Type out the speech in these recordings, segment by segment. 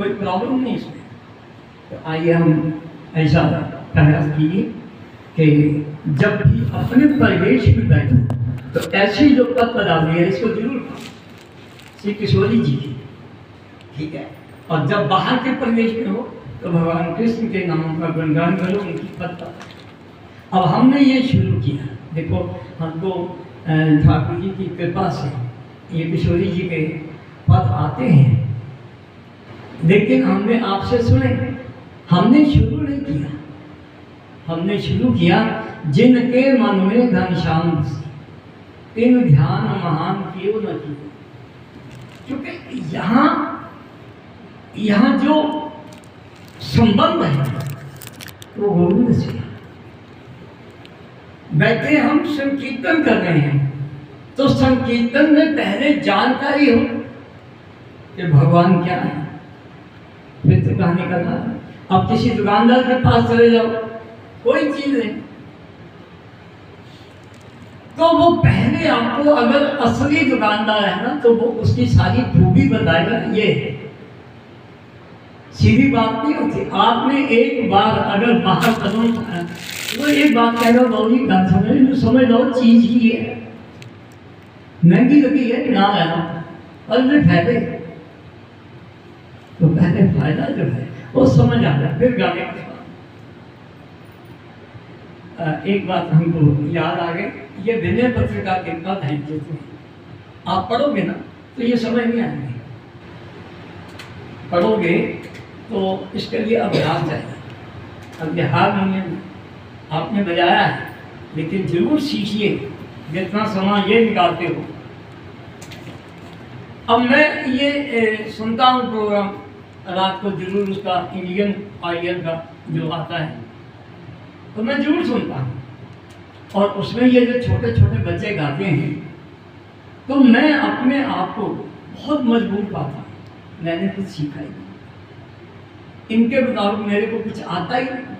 कोई प्रॉब्लम नहीं इसमें। तो आइए हम ऐसा प्रयास कीजिए कि जब भी अपने परिवेश में बैठो तो ऐसी जो पद पदावली है इसको जरूर श्री किशोरी जी की, ठीक है। और जब बाहर के परिवेश में हो तो भगवान कृष्ण के नामों का गुणगान करो, उनकी पद। अब हमने ये शुरू किया, देखो हमको ठाकुर जी की कृपा से ये किशोरी जी के पद आते हैं, लेकिन हमने आपसे सुने, हमने शुरू नहीं किया। हमने शुरू किया जिनके मन में घनश्याम इन ध्यान महान कियो न कियो, क्योंकि यहाँ जो संबंध है वो गोविंद से। बैठे हम संकीर्तन कर रहे हैं तो संकीर्तन में पहले जानकारी हो कि भगवान क्या है, फिर तो कहानी का नाम। अब किसी दुकानदार के पास चले जाओ, कोई चीज नहीं, तो वो पहले आपको अगर असली दुकानदार है ना तो वो उसकी सारी खूबी बताएगा। ये सीधी बात नहीं होती। आपने एक बार अगर बाहर कदम तो एक बात कहेगा, बहुत समझ लो चीज ही है, महंगी लगी है ना लेना, और में फायदे, तो पहले फायदा जो है वो समझ आ जाए, फिर गाने के बाद। एक बात हमको याद आ गई, ये विनय पत्रिका के पद हैं जो आप पढ़ोगे ना तो ये समझ नहीं आएंगे, पढ़ोगे तो इसके लिए अभ्यास चाहिए। अब बिहार में आपने बजाया है, लेकिन जरूर सीखिए जितना समय ये निकालते हो। अब मैं ये सुनता हूँ प्रोग्राम रात को, जरूर उसका इंडियन आइडियल का जो आता है तो मैं जरूर सुनता हूँ, और उसमें ये जो छोटे छोटे बच्चे गाते हैं तो मैं अपने आप को बहुत मजबूत पाता हूँ, मैंने कुछ सीखा ही नहीं, इनके मुताबिक मेरे को कुछ आता ही नहीं।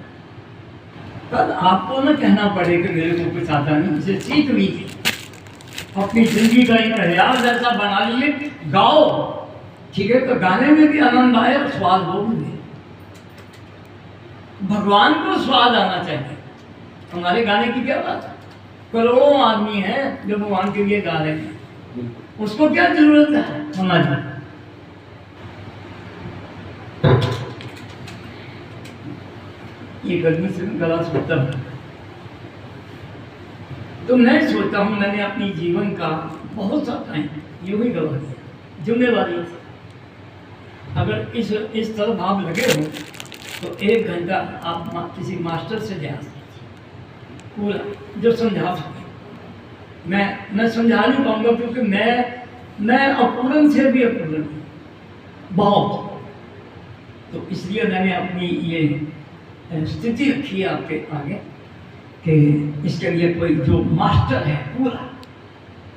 कल आपको ना कहना पड़े कि मेरे को कुछ आता नहीं, इसे सीख लीजिए, अपनी जिंदगी का एक रियाज ऐसा बना लीजिए, गाओ, ठीक है। तो गाने में भी आनंद आए और स्वाद वो भी दे। भगवान को स्वाद आना चाहिए। हमारे गाने की क्या बात है, करोड़ों आदमी हैं जो भगवान के लिए गा रहे हैं, उसको क्या जरूरत है हमारी। ये गर्मी से गला सूखता है, तो मैं सोचता हूँ मैंने अपनी जीवन का बहुत सा टाइम यूं ही गवा दिया, जिम्मेवारी। अगर इस तरफ आप लगे हो तो 1 घंटा आप किसी मास्टर से जा पूरा जो समझा सके। मैं समझा नहीं पाऊंगा, क्योंकि मैं अपूर्ण से भी अपूर्ण बहुत, तो इसलिए मैंने अपनी ये स्थिति रखी है आपके आगे कि इसके लिए कोई जो मास्टर है पूरा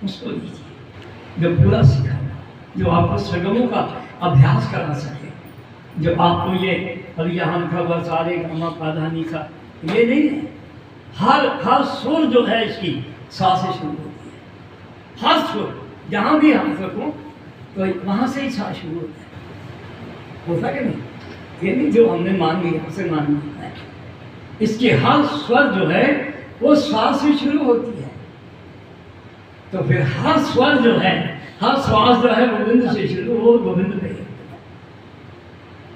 उसको लीजिए, जो पूरा सिखाए, जो आपको सरगमों का अभ्यास करा सके, जो आपको ये और यहाँ लिखा सारे गमा पाधानी का ये नहीं है। हर सुर जो है इसकी सा से शुरू होती है, हर सुर जहाँ भी हाथ रखो तो वहाँ से ही सा शुरू होता है, होता कि नहीं? ये नहीं जो हमने मान लिया हमसे मान लिया है, इसके हर स्वर जो है वो श्वास से शुरू होती है। तो फिर हर स्वर जो है, हर श्वास जो है गोविंद से शुरू हो, गोविंद पे।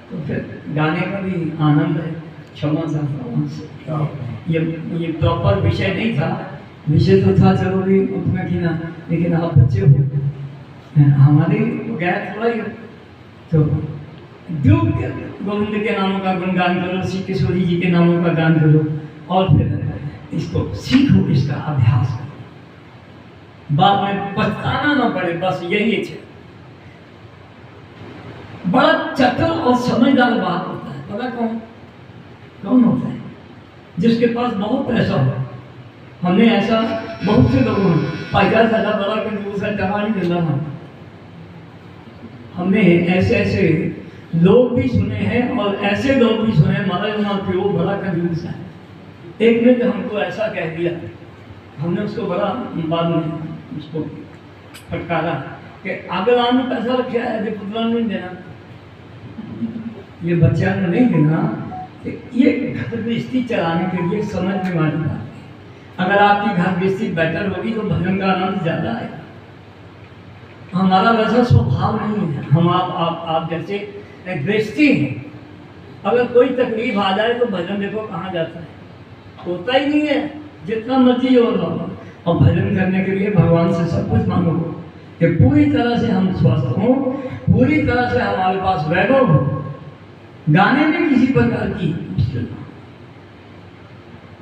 तो फिर गाने का भी आनंद है। क्षमा चाहता से, ये प्रॉपर विषय नहीं था, विषय तो था चलो भी उसमें की ना, लेकिन आप बच्चे हो, हमारे गैर थोड़ा ही, तो गोविंद के नामों का गुणगान करो, श्री किशोरी जी के नामों का गान करो, और फिर इसको सीखो, इसका अभ्यास करो, बाद में पछताना ना पड़े, बस यही है। बड़ा चतुर और समझदार बात होता है, पता कौन होता है? जिसके पास बहुत पैसा हो। हमने ऐसा बहुत से लोगों ने पैसा ज्यादा बड़ा कंजूस है, जमा नहीं मिल रहा। हमने ऐसे लोग भी सुने हैं और ऐसे लोग भी सुने महाराज कि वो बड़ा कंजूस है। एक ने तो हमको ऐसा कह दिया, हमने उसको बड़ा बाद में उसको फटकारा कि अगर आपने पैसा रखा है पुतला नहीं देना। ये बच्चा नहीं देना, ये घर गृहस्थी चलाने के लिए समझने वाली बात है। अगर आपकी घर गृहस्थी बेटर होगी तो भजन का आनंद ज़्यादा आएगा। हमारा वैसा स्वभाव नहीं है। हम आप जैसे गृहस्थी हैं, अगर कोई तकलीफ आ जाए तो भजन देखो कहाँ जाता है, होता ही नहीं है। जितना मर्जी और लो, और भजन करने के लिए भगवान से सब कुछ मांगो कि पूरी तरह से हम स्वस्थ हों, पूरी तरह से हमारे पास वैभव हो, गाने में किसी प्रकार की मुश्किल ना।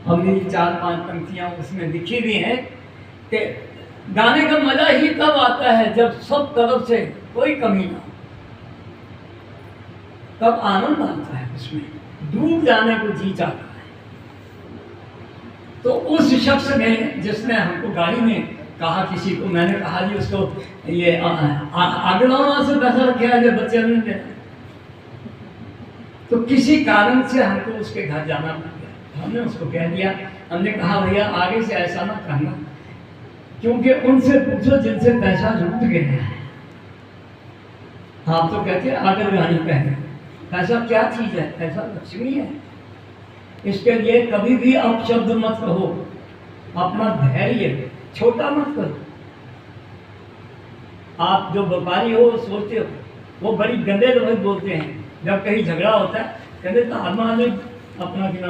अब मेरी 4-5 पंक्तियां उसमें लिखी भी हैं कि गाने का मजा ही तब आता है जब सब तरफ से कोई कमी ना हो, तब आनंद आता है, उसमें डूब जाने को जी चाहता है। तो उस शख्स ने जिसने हमको गाड़ी में कहा, किसी को मैंने कहा जी उसको ये अगलौना से पैसा रखे है, बच्चे नहीं देना, तो किसी कारण से हमको उसके घर जाना पड़ गया। हमने उसको कह दिया, हमने कहा भैया आगे से ऐसा मत करना, क्योंकि उनसे पूछो जिनसे पैसा लूट गया है। आप तो कहते हैं आगर गानी पहने, पैसा क्या चीज़ है? पैसा लक्ष्मी है। इसके लिए कभी भी अपशब्द मत कहो, अपना धैर्य छोटा मत करो। आप जो व्यापारी हो सोचते हो, वो बड़ी गंदे लोग बोलते हैं। जब कहीं झगड़ा होता है कहते तो आदमी अपना गिना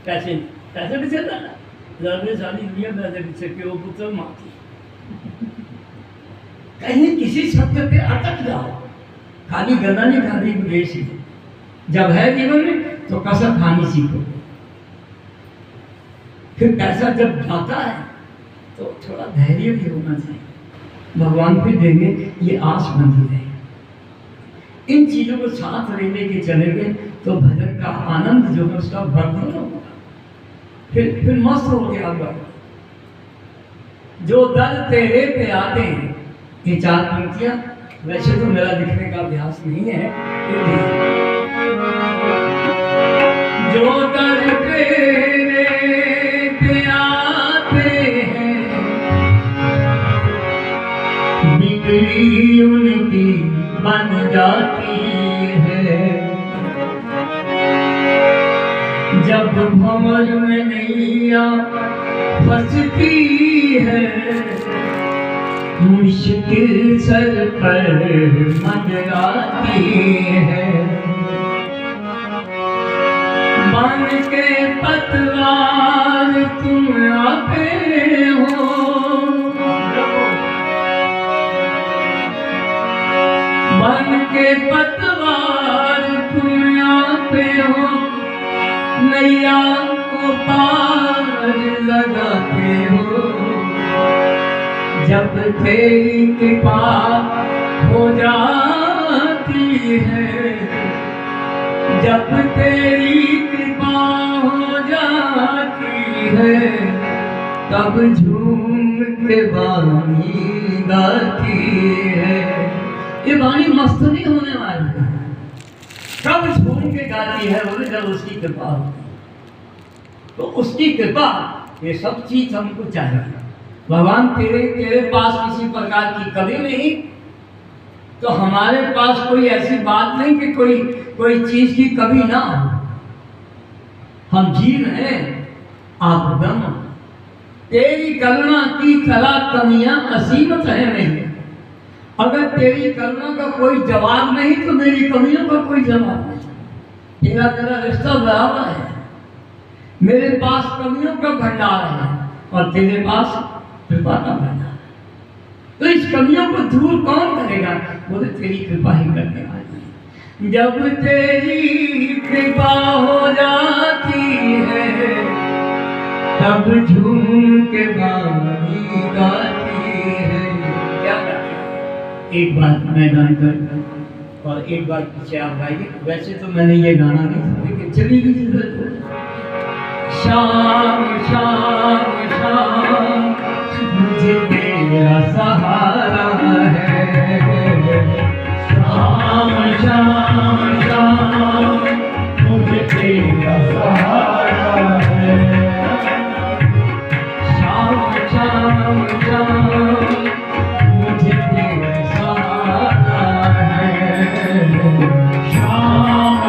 पैसे पीछे जाना, लड़ने शादी दुनिया पैसे पीछे क्यों पुत्र माती। कहीं किसी शब्द पे अटक जाओ, खाली गंदा नहीं खाली विदेश ही। जब है जीवन में तो कसर खानी सीखो। फिर पैसा जब जाता है तो थोड़ा धैर्य भी होना चाहिए। भगवान फिर देंगे, ये आस बंधी रहे। इन चीजों को साथ लेने के चलेंगे तो भजन का आनंद जो है उसका वर्धन होगा। फिर मस्त हो गया होगा। जो दल तेरे पे आते हैं, ये 4 पंक्तियां वैसे तो मेरा लिखने का अभ्यास नहीं है, जो दल तेरे पे आते हैं बिगड़ी उनकी बन जाती है। जब भंवर में नैया फंसती है, मुश्किल सर पर मंडराती है। बन के पतवार तुम आते हो, बन के पतवार तुम आते हो, नैया को पार लगाते हो। जब तेरी कृपा हो जाती है, जब तेरी कृपा हो जाती है, तब झूम के वाणी गाती है। ये वाणी मस्त नहीं होने वाली है, कब झूम के गाती है बोले जब उसकी कृपा होती है। तो उसकी कृपा, ये सब चीज हमको चाहिए। भगवान तेरे पास किसी प्रकार की कमी नहीं, तो हमारे पास कोई ऐसी बात नहीं कि कोई चीज की कमी ना हो। हम जीव हैं, आप ब्रह्म। तेरी करुणा की तरह कमियां असीमत है नहीं। अगर तेरी करुणा का कोई जवाब नहीं तो मेरी कमियों का कोई जवाब नहीं। तेरा रिश्ता बराबर है। मेरे पास कमियों का भंडार है और तेरे पास कृपा का भंडार है। तो इस कमियों को दूर कौन करेगा? बोले तेरी कृपा ही करने वाली। जब तेरी कृपा हो जाती है, तब झूम के वाणी गाती है। क्या गाती है? एक बार मैं गान कर और एक बार पीछे आप गाइए। वैसे तो मैंने ये गाना नहीं, लेकिन चली गई। शाम शाम शाम मुझे तेरा सहारा है, शाम शाम शाम मुझे तेरा सहारा है, शाम शाम शाम मुझे तेरा सहारा है, शाम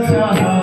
सहारा